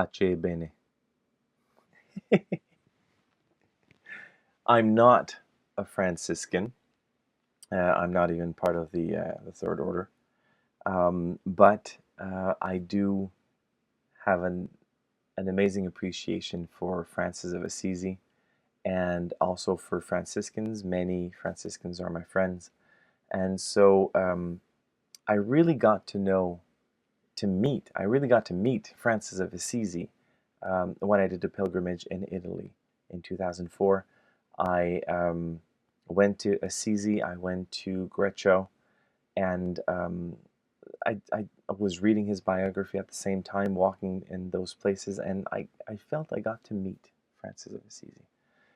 Pace bene. I'm not a Franciscan. I'm not even part of the Third Order. But I do have an amazing appreciation for Francis of Assisi and also for Franciscans. Many Franciscans are my friends. And so I really got I really got to meet Francis of Assisi when I did a pilgrimage in Italy in 2004. I went to Assisi, I went to Greccio, and I was reading his biography at the same time, walking in those places, and I felt I got to meet Francis of Assisi.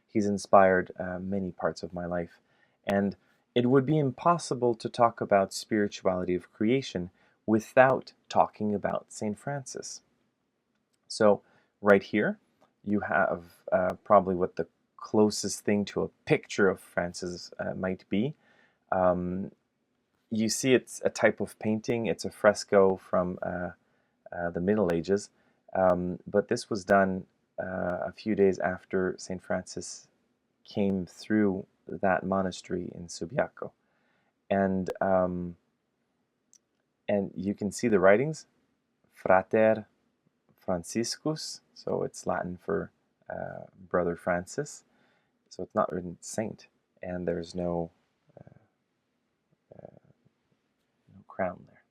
He's inspired many parts of my life, and it would be impossible to talk about spirituality of creation without talking about St. Francis. So right here, you have probably what the closest thing to a picture of Francis might be. You see it's a type of painting. It's a fresco from the Middle Ages, but this was done a few days after St. Francis came through that monastery in Subiaco. And you can see the writings, Frater Franciscus, so it's Latin for Brother Francis. So it's not written saint, and there's no crown there.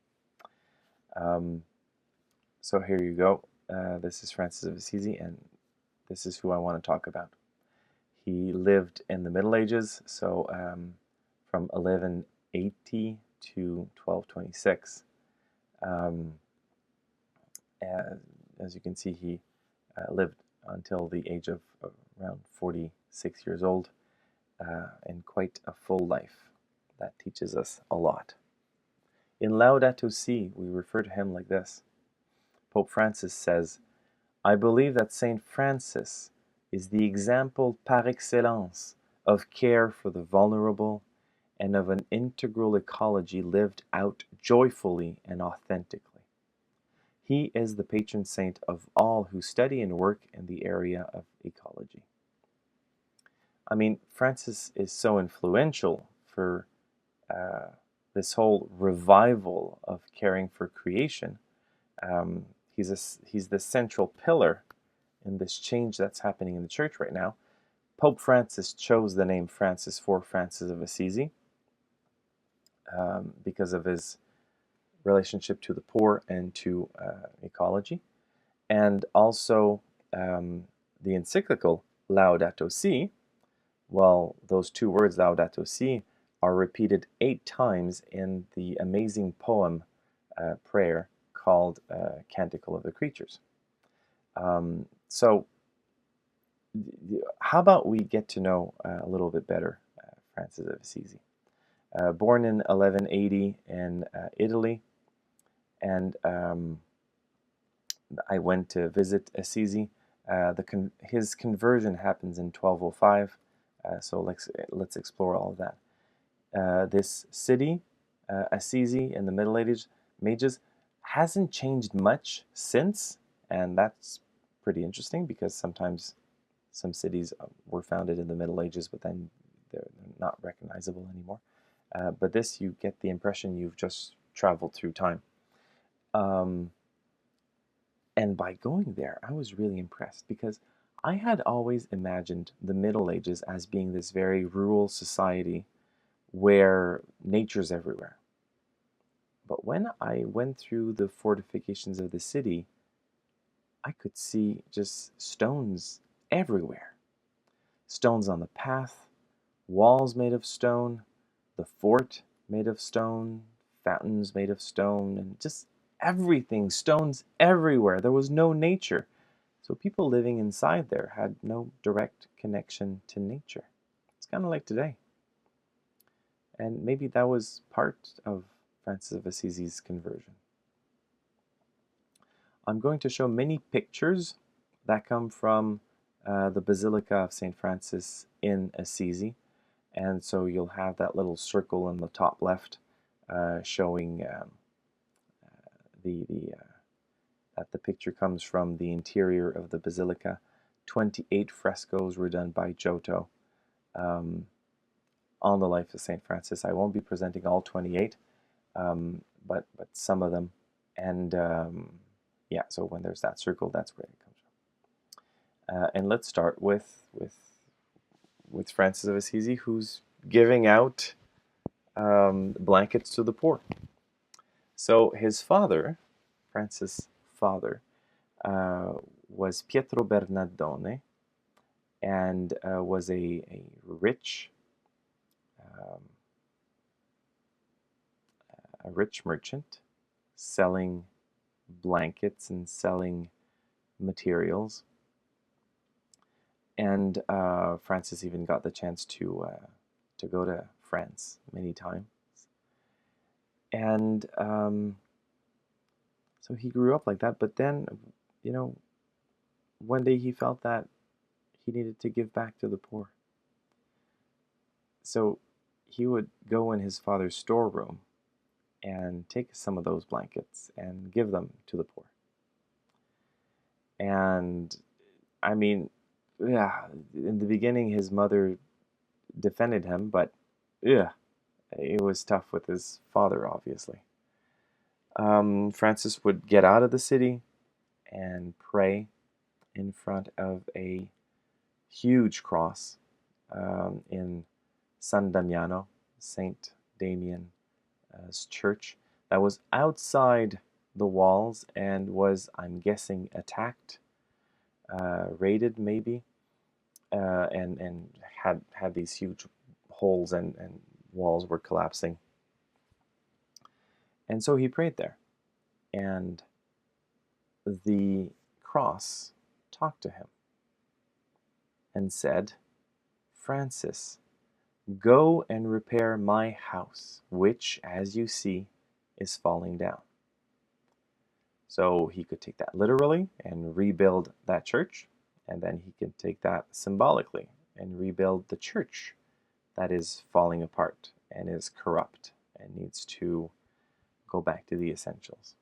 So here you go. This is Francis of Assisi, and this is who I want to talk about. He lived in the Middle Ages, so from 1180 to 1226. As you can see, he lived until the age of around 46 years old, and quite a full life. That teaches us a lot. In Laudato Si, we refer to him like this. Pope Francis says, "I believe that Saint Francis is the example par excellence of care for the vulnerable and of an integral ecology lived out joyfully and authentically. He is the patron saint of all who study and work in the area of ecology." I mean, Francis is so influential for this whole revival of caring for creation. He's the central pillar in this change that's happening in the church right now. Pope Francis chose the name Francis for Francis of Assisi because of his relationship to the poor and to ecology. And also the encyclical Laudato Si, well, those two words, Laudato Si, are repeated 8 times in the amazing poem prayer called Canticle of the Creatures. So how about we get to know a little bit better Francis of Assisi. Born in 1180 in Italy, and I went to visit Assisi. His conversion happens in 1205, so let's explore all of that. This city, Assisi, in the Middle Ages, hasn't changed much since, and that's pretty interesting because sometimes some cities were founded in the Middle Ages, but then they're not recognizable anymore. But this, you get the impression you've just traveled through time. And by going there, I was really impressed because I had always imagined the Middle Ages as being this very rural society where nature's everywhere. But when I went through the fortifications of the city, I could see just stones everywhere. Stones on the path, walls made of stone, the fort made of stone, fountains made of stone, and just everything, stones everywhere. There was no nature. So people living inside there had no direct connection to nature. It's kind of like today. And maybe that was part of Francis of Assisi's conversion. I'm going to show many pictures that come from the Basilica of St. Francis in Assisi. And so you'll have that little circle in the top left showing that the picture comes from the interior of the basilica. 28 frescoes were done by Giotto on the life of St. Francis. I won't be presenting all 28, but some of them. And yeah, so when there's that circle, that's where it comes from. And let's start with Francis of Assisi, who's giving out blankets to the poor. So his father, Francis' father, was Pietro Bernardone, and was a rich merchant, selling blankets and selling materials. And Francis even got the chance to go to France many times. And so he grew up like that. But then, you know, one day he felt that he needed to give back to the poor. So he would go in his father's storeroom and take some of those blankets and give them to the poor. And I mean, yeah, in the beginning his mother defended him, but yeah, it was tough with his father, obviously. Francis would get out of the city and pray in front of a huge cross in San Damiano, Saint Damian's church, that was outside the walls and was, I'm guessing, attacked, raided maybe, and had these huge holes and walls were collapsing. And so he prayed there, and the cross talked to him and said, "Francis, go and repair my house, which, as you see, is falling down." So he could take that literally and rebuild that church, and then he could take that symbolically and rebuild the church that is falling apart and is corrupt and needs to go back to the essentials.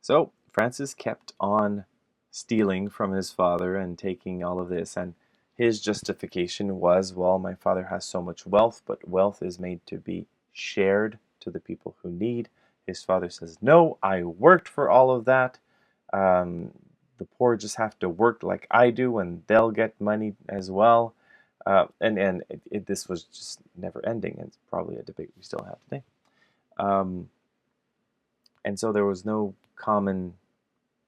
So Francis kept on stealing from his father and taking all of this, and his justification was, well, my father has so much wealth, but wealth is made to be shared to the people who need. His father says, no, I worked for all of that. The poor just have to work like I do, and they'll get money as well. And this was just never ending. It's probably a debate we still have today. And so there was no common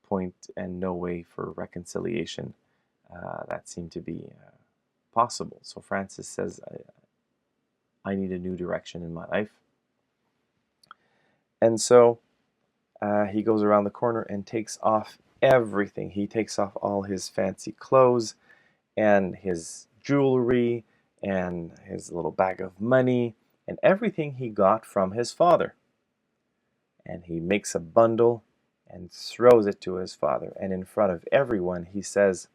point and no way for reconciliation that seemed to be possible. So Francis says, I need a new direction in my life. And so he goes around the corner and takes off everything. He takes off all his fancy clothes and his jewelry and his little bag of money and everything he got from his father. And he makes a bundle and throws it to his father. And in front of everyone, he says,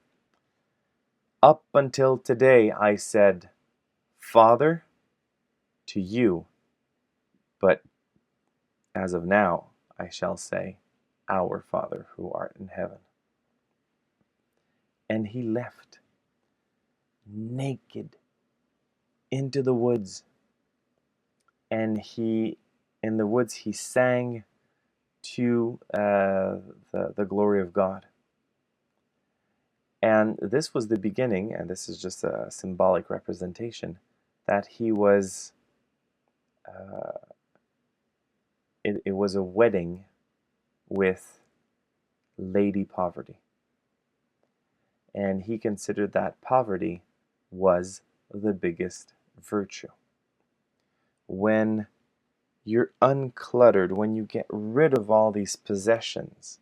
"Up until today, I said, 'Father,' to you, but as of now, I shall say, 'Our Father who art in heaven.'" And he left naked into the woods. And in the woods, he sang to the glory of God. And this was the beginning, and this is just a symbolic representation, that he was, it was a wedding with Lady Poverty. And he considered that poverty was the biggest virtue. When you're uncluttered, when you get rid of all these possessions,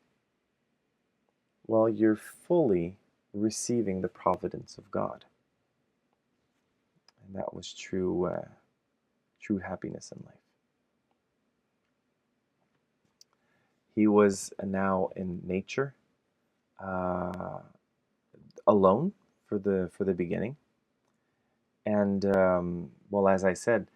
well, you're fully receiving the providence of God. And that was true happiness in life. He was now in nature, alone for the beginning. And, well, as I said,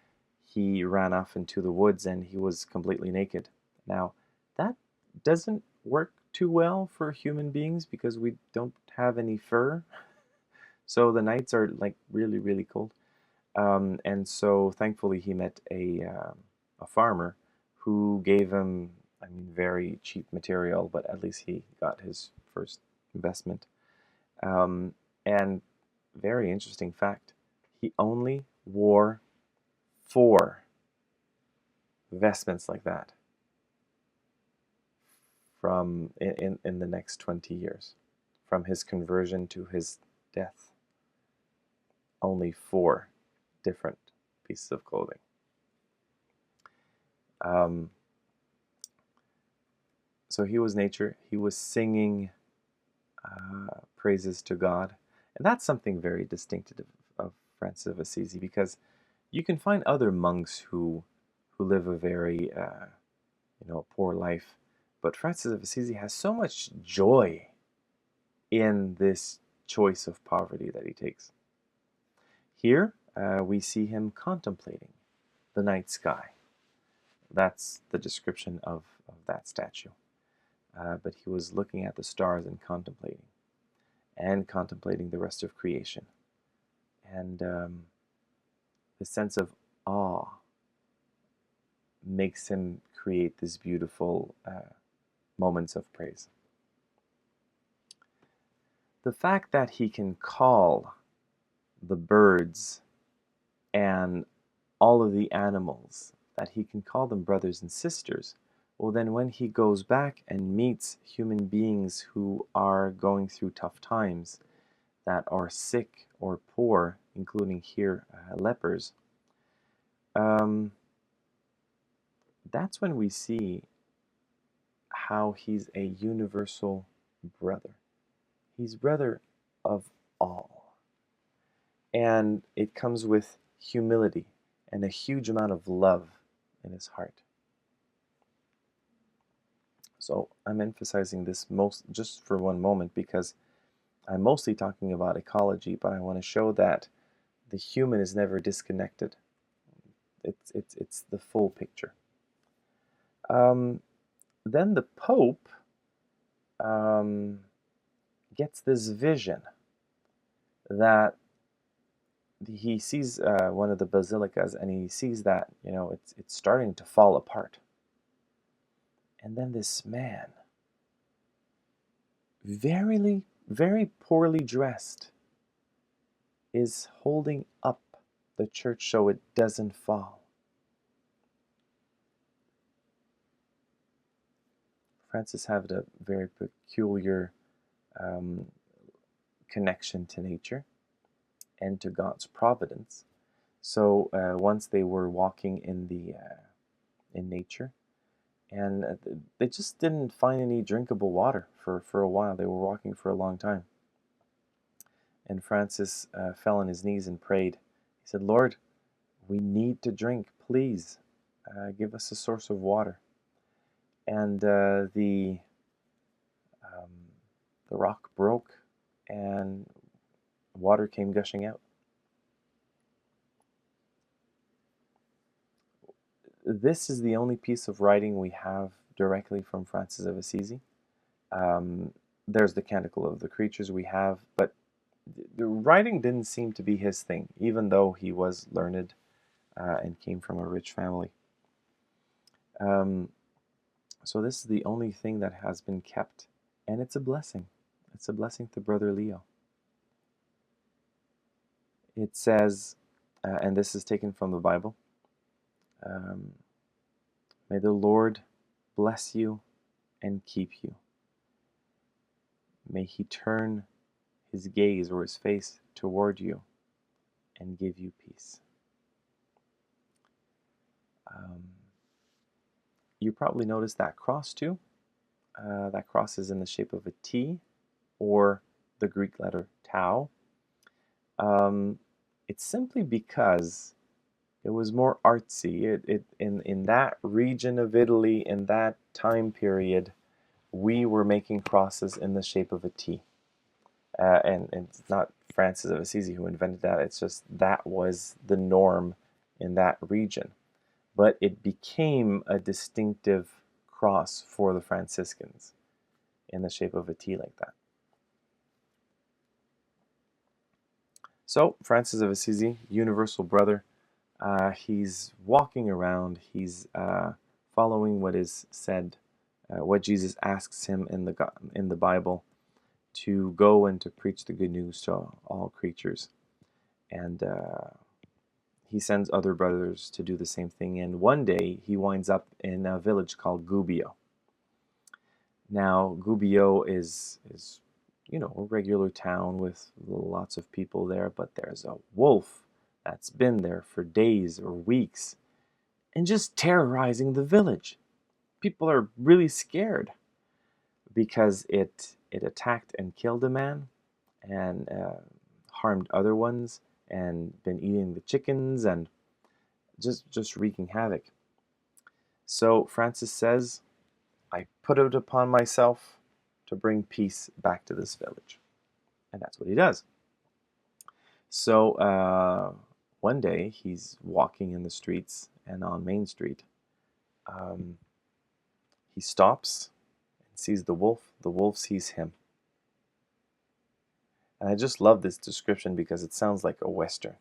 he ran off into the woods and he was completely naked. Now, that doesn't work too well for human beings because we don't have any fur. So the nights are like really, really cold. And so thankfully he met a farmer who gave him, I mean, very cheap material, but at least he got his first investment. And very interesting fact, he only wore 4 vestments like that from in the next 20 years, from his conversion to his death. Only 4 different pieces of clothing. So he was nature. He was singing praises to God, and that's something very distinctive of Francis of Assisi, because you can find other monks who live a very poor life, but Francis of Assisi has so much joy in this choice of poverty that he takes. Here we see him contemplating the night sky. That's the description of that statue. But he was looking at the stars and contemplating the rest of creation. And the sense of awe makes him create these beautiful moments of praise. The fact that he can call the birds and all of the animals, that he can call them brothers and sisters, well, then when he goes back and meets human beings who are going through tough times, that are sick or poor, including here lepers, that's when we see how he's a universal brother. He's brother of all. And it comes with humility and a huge amount of love in his heart. So I'm emphasizing this just for one moment because I'm mostly talking about ecology, but I want to show that the human is never disconnected. It's the full picture. Then the Pope gets this vision that he sees one of the basilicas, and he sees that it's starting to fall apart. And then this man, very poorly dressed, is holding up the church so it doesn't fall. Francis had a very peculiar connection to nature and to God's providence. So once they were walking in nature, and they just didn't find any drinkable water for a while. They were walking for a long time. And Francis fell on his knees and prayed. He said, "Lord, we need to drink. Please give us a source of water." And the rock broke and water came gushing out. This is the only piece of writing we have directly from Francis of Assisi. There's the Canticle of the Creatures we have, but the writing didn't seem to be his thing, even though he was learned and came from a rich family. So this is the only thing that has been kept, and it's a blessing. It's a blessing to Brother Leo. It says, and this is taken from the Bible, may the Lord bless you and keep you. May he turn his gaze or his face toward you and give you peace. You probably noticed that cross too. That cross is in the shape of a T, or the Greek letter tau. It's simply because it was more artsy. In that region of Italy, in that time period, we were making crosses in the shape of a T. And it's not Francis of Assisi who invented that. It's just that was the norm in that region. But it became a distinctive cross for the Franciscans. in the shape of a T like that. So Francis of Assisi, universal brother, he's walking around, he's following what is said, what Jesus asks him in the Bible, to go and to preach the good news to all creatures. And he sends other brothers to do the same thing. And one day he winds up in a village called Gubbio. Now, Gubbio is a regular town with lots of people there, but there's a wolf that's been there for days or weeks and just terrorizing the village. People are really scared because it attacked and killed a man and harmed other ones and been eating the chickens and just wreaking havoc. So Francis says, I put it upon myself to bring peace back to this village. And that's what he does. So one day he's walking in the streets and on Main Street. He stops and sees the wolf. The wolf sees him. And I just love this description because it sounds like a Western.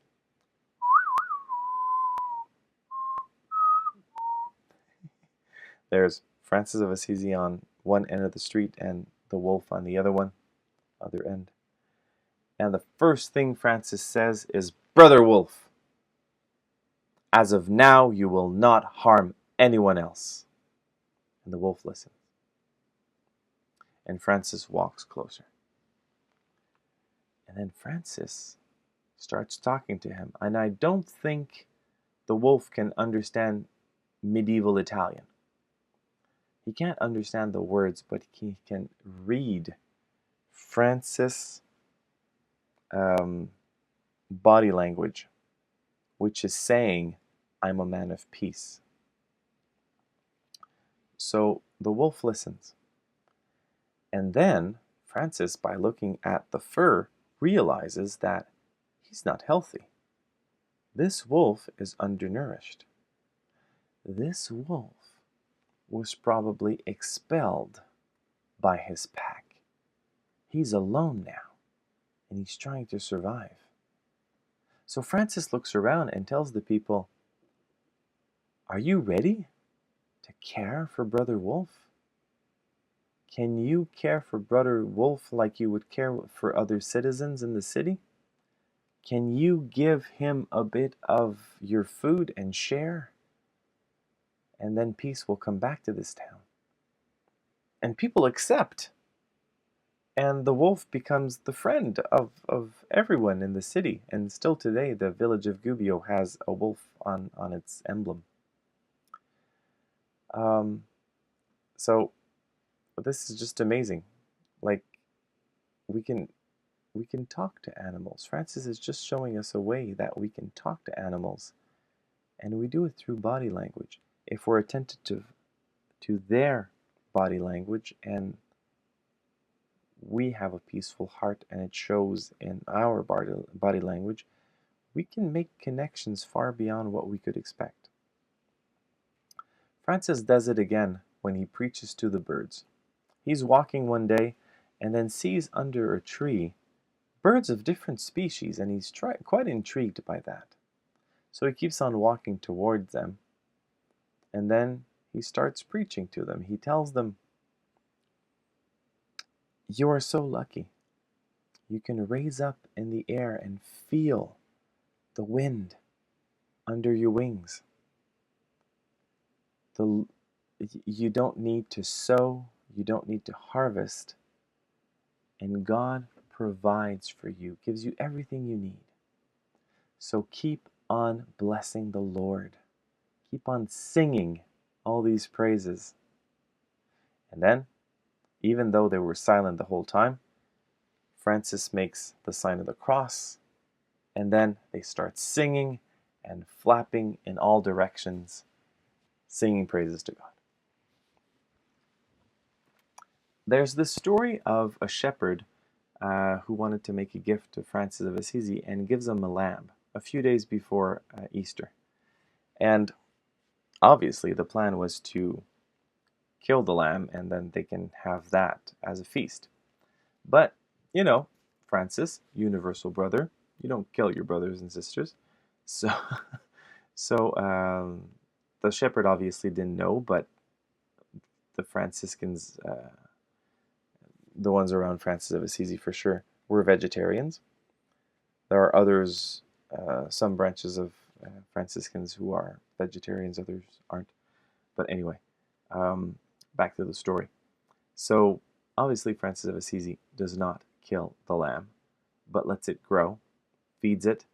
There's Francis of Assisi on one end of the street and the wolf on the other end. And the first thing Francis says is, Brother Wolf, as of now you will not harm anyone else. And the wolf listens. And Francis walks closer. And then Francis starts talking to him. And I don't think the wolf can understand medieval Italian. He can't understand the words, but he can read Francis' body language, which is saying, I'm a man of peace. So the wolf listens. And then Francis, by looking at the fur, realizes that he's not healthy. This wolf is undernourished. This wolf was probably expelled by his pack. He's alone now, and he's trying to survive. So Francis looks around and tells the people, are you ready to care for Brother Wolf? Can you care for Brother Wolf like you would care for other citizens in the city? Can you give him a bit of your food and share? And then peace will come back to this town. And people accept. And the wolf becomes the friend of everyone in the city. And still today, the village of Gubbio has a wolf on its emblem. So this is just amazing. Like, we can talk to animals. Francis is just showing us a way that we can talk to animals. And we do it through body language. If we're attentive to their body language, and we have a peaceful heart and it shows in our body language, we can make connections far beyond what we could expect. Francis does it again when he preaches to the birds. He's walking one day and then sees under a tree birds of different species, and he's quite intrigued by that. So he keeps on walking towards them, and then he starts preaching to them. He tells them, you are so lucky. You can raise up in the air and feel the wind under your wings. You don't need to sow, you don't need to harvest, and God provides for you, gives you everything you need. So keep on blessing the Lord. Keep on singing all these praises. And then, even though they were silent the whole time, Francis makes the sign of the cross, and then they start singing and flapping in all directions, singing praises to God. There's this story of a shepherd who wanted to make a gift to Francis of Assisi and gives him a lamb a few days before Easter. And obviously the plan was to kill the lamb, and then they can have that as a feast. But, you know, Francis, universal brother, you don't kill your brothers and sisters. So, so the shepherd obviously didn't know, but the Franciscans, the ones around Francis of Assisi for sure, were vegetarians. There are others, some branches of Franciscans who are vegetarians, others aren't. But anyway, back to the story. So obviously Francis of Assisi does not kill the lamb, but lets it grow, feeds it,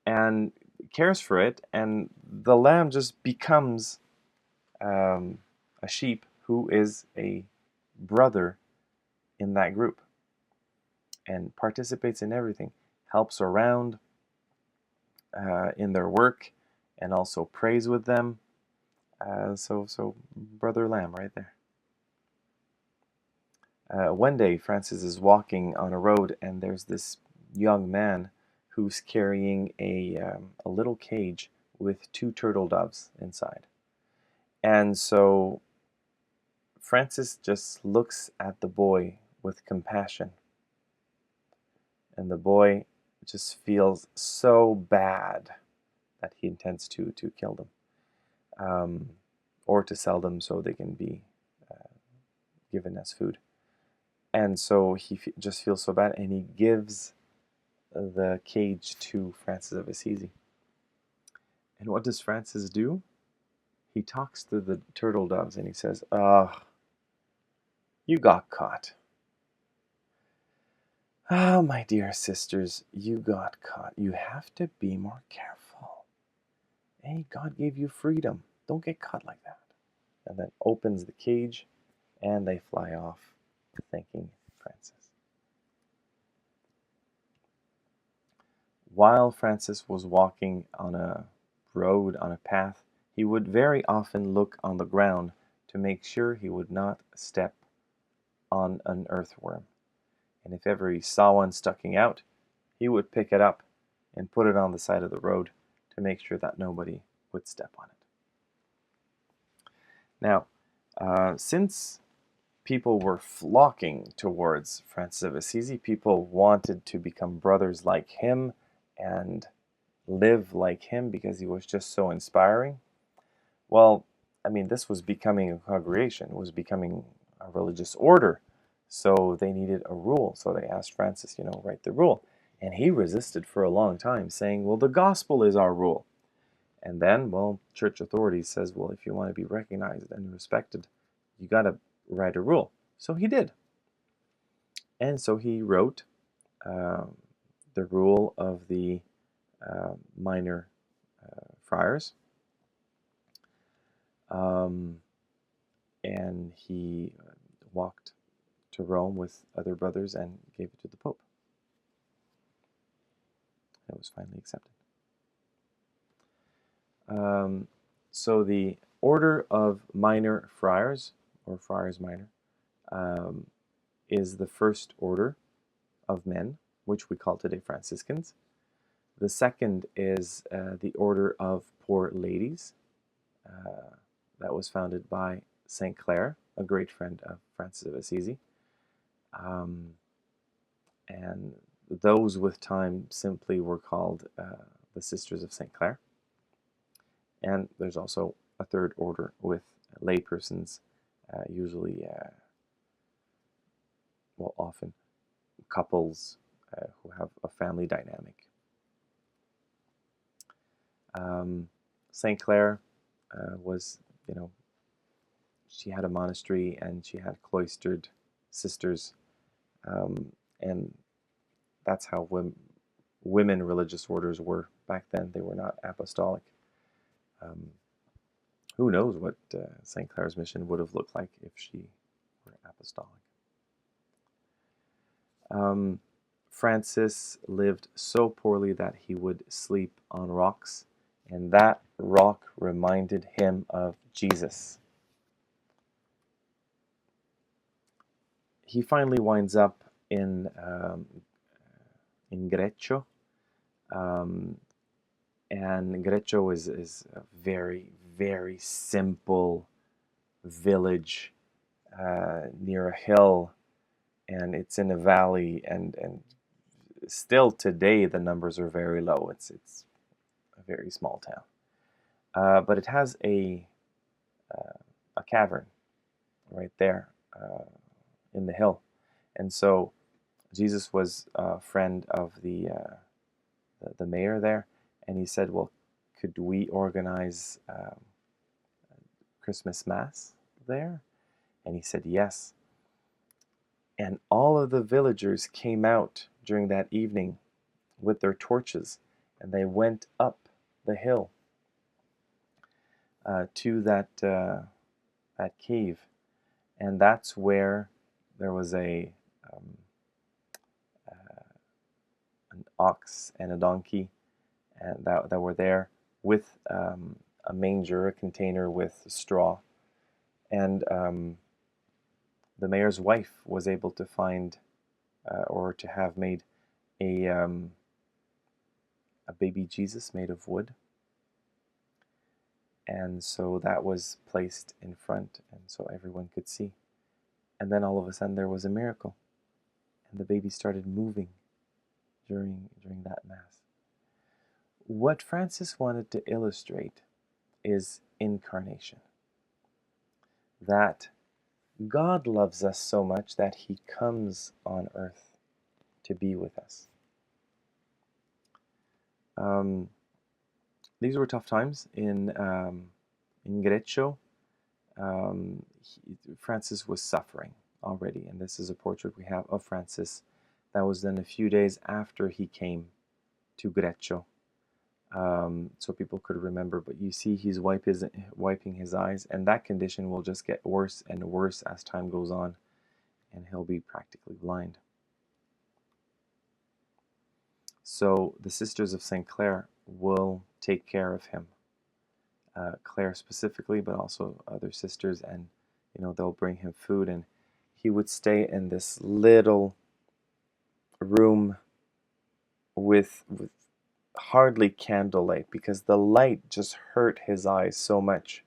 and cares for it, and the lamb just becomes a sheep who is a brother in that group and participates in everything, helps around in their work, and also prays with them. So brother lamb right there. One day, Francis is walking on a road, and there's this young man who's carrying a little cage with 2 turtle doves inside. And so Francis just looks at the boy with compassion. And the boy just feels so bad that he intends to kill them, or to sell them so they can be given as food. And so he just feels so bad, and he gives the cage to Francis of Assisi. And what does Francis do? He talks to the turtle doves and he says, you got caught. Oh, my dear sisters, you got caught. You have to be more careful. Hey, God gave you freedom. Don't get caught like that. And then opens the cage, and they fly off, thanking Francis. While Francis was walking on a road, on a path, he would very often look on the ground to make sure he would not step on an earthworm. And if ever he saw one sticking out, he would pick it up and put it on the side of the road to make sure that nobody would step on it. Now, since people were flocking towards Francis of Assisi, people wanted to become brothers like him and live like him because he was just so inspiring. Well, I mean, this was becoming a congregation, it was becoming a religious order. So they needed a rule. So they asked Francis, write the rule. And he resisted for a long time, saying, well, the gospel is our rule. And then, well, church authorities says, well, if you want to be recognized and respected, you got to write a rule. So he did. And so he wrote the rule of the minor friars. And he walked to Rome with other brothers and gave it to the Pope. It was finally accepted. So the Order of Minor Friars, or Friars Minor, is the first order of men, which we call today Franciscans. The second is the Order of Poor Ladies. That was founded by St. Clare, a great friend of Francis of Assisi. And those with time simply were called the Sisters of St. Clare. And there's also a third order with laypersons, usually, often couples who have a family dynamic. St. Clare was, she had a monastery and she had cloistered sisters, and that's how women religious orders were back then. They were not apostolic. Who knows what St. Clare's mission would have looked like if she were apostolic. Francis lived so poorly that he would sleep on rocks, and that rock reminded him of Jesus. He finally winds up in Greccio, and Greccio is a very, very simple village near a hill, and it's in a valley, and still today the numbers are very low. It's a very small town, but it has a cavern right there in the hill, and so Jesus was a friend of the mayor there, and he said, "Well, could we organize Christmas Mass there?" And he said, "Yes." And all of the villagers came out during that evening with their torches, and they went up the hill to that cave, and that's where there was um, an ox and a donkey, and that were there with a manger, a container with straw, and the mayor's wife was able to find or to have made a baby Jesus made of wood. And so that was placed in front, and so everyone could see. And then all of a sudden there was a miracle, and the baby started moving during that Mass. What Francis wanted to illustrate is incarnation. That God loves us so much that he comes on earth to be with us. These were tough times in Greccio. Francis was suffering already, and this is a portrait we have of Francis that was done a few days after he came to Greccio, so people could remember. But you see he's wiping his eyes, and that condition will just get worse and worse as time goes on, and he'll be practically blind. So the Sisters of St. Clare will take care of him, Clare specifically, but also other sisters, and they'll bring him food, and he would stay in this little room with hardly candlelight because the light just hurt his eyes so much.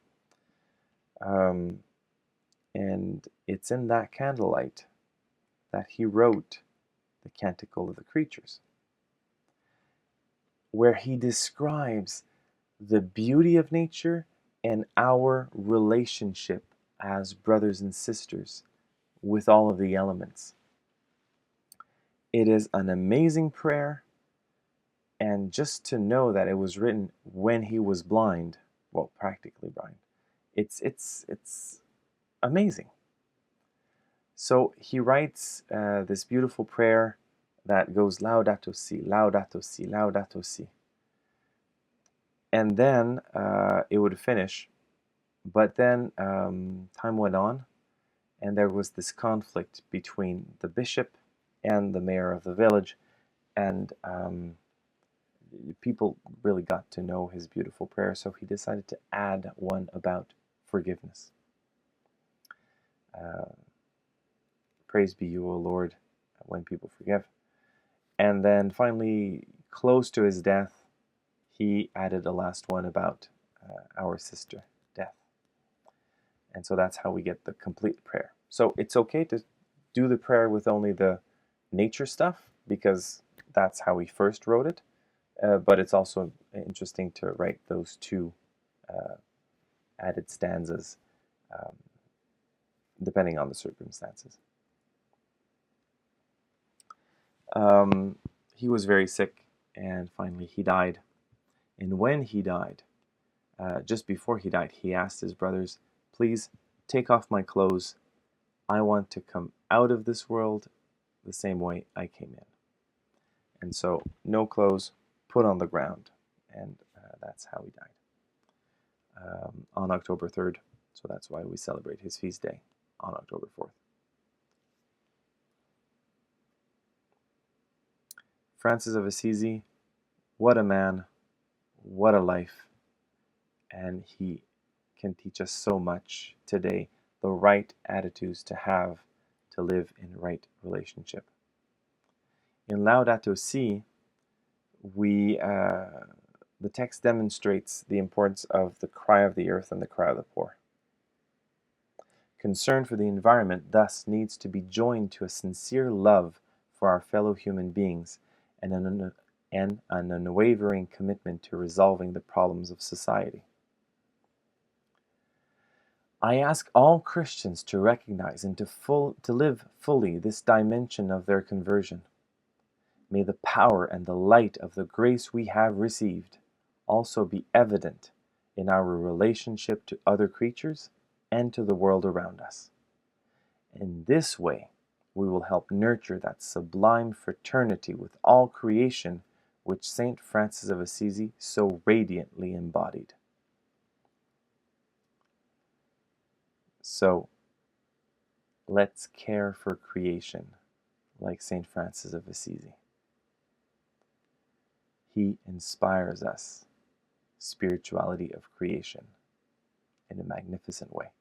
And it's in that candlelight that he wrote the Canticle of the Creatures, where he describes the beauty of nature and our relationship as brothers and sisters with all of the elements. It is an amazing prayer, and just to know that it was written when he was blind, well, practically blind, it's amazing. So he writes this beautiful prayer that goes Laudato Si, Laudato Si, Laudato Si. And then it would finish, but then time went on, and there was this conflict between the bishop and the mayor of the village, and people really got to know his beautiful prayer, so he decided to add one about forgiveness. Praise be you, O Lord, when people forgive. And then finally, close to his death, he added a last one about our sister, death. And so that's how we get the complete prayer. So it's okay to do the prayer with only the nature stuff, because that's how he first wrote it. But it's also interesting to write those two added stanzas, depending on the circumstances. He was very sick, and finally he died. And when he died, just before he died, he asked his brothers, "Please take off my clothes. I want to come out of this world the same way I came in." And so, no clothes, put on the ground, and that's how he died on October 3rd. So that's why we celebrate his feast day on October 4th. Francis of Assisi, what a man, what a life, and he can teach us so much today, the right attitudes to have to live in right relationship. In Laudato Si, the text demonstrates the importance of the cry of the earth and the cry of the poor. Concern for the environment thus needs to be joined to a sincere love for our fellow human beings and an unwavering commitment to resolving the problems of society. I ask all Christians to recognize and to live fully this dimension of their conversion. May the power and the light of the grace we have received also be evident in our relationship to other creatures and to the world around us. In this way, we will help nurture that sublime fraternity with all creation which St. Francis of Assisi so radiantly embodied. So, let's care for creation like St. Francis of Assisi. He inspires us, spirituality of creation, in a magnificent way.